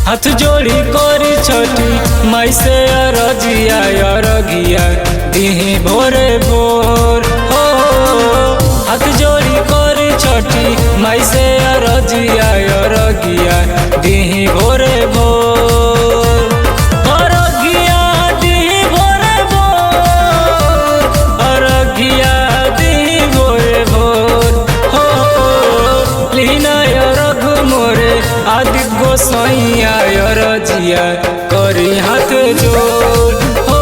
हाथ जोड़ी करी छठी माई से अरजिया अरगिया दिही भोरे भोर हो। हाथ जोड़ी करी छठी माई से अरजिया अरगिया दिही भोरे भोर। अरगिया दिही भोरे भोर, अरगिया दिही भोरे भोर हो। लीना अरघ मोरे आदि गोसाइया अरजिया करी हाथ जोड़ हो।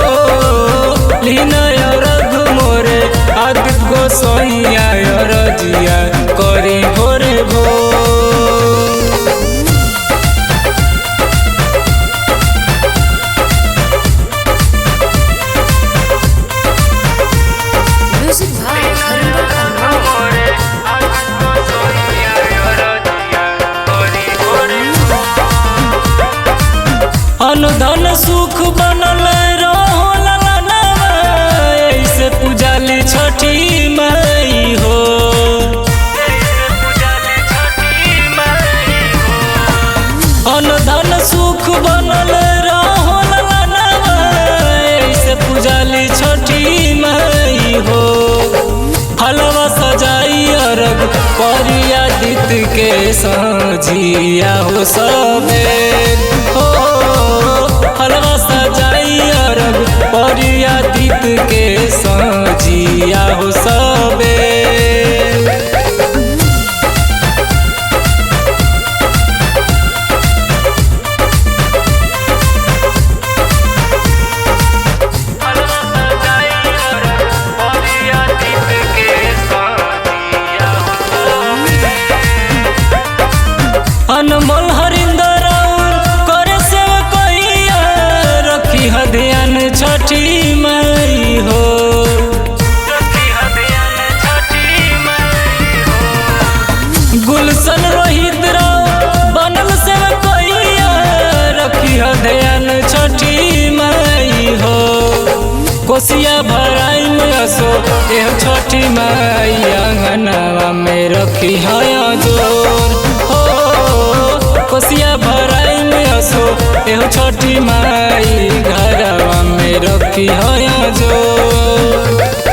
लीना अरघ मोरे आदि गोसाइया अरजिया करी भोरे भोर। Music by Harinder अनुधन सुख बनल रहो ललनवा, ऐसे पूजाली छठी माई हो। अनुधन सुख बनल रहो ललनवा, ऐसे पूजाली छठी माई हो। हलवा सजाई अरग परिया दित के सजिया हो सबे हो। हलवा सजाई अरग परिया दित के सजिया हो सबे। अनमोल हरिंदर करे सेवकैया रखी ध्यान छठी माई हो। गुलशन रोहित बनल सेवकैया रखी ध्यान छठी माई हो। कोसिया भराई में असो एह छठी माई अंगनवा में रखी है जोर हो। कोसिया भराई में असो एह छठी माई घरवा में रखी है जोर।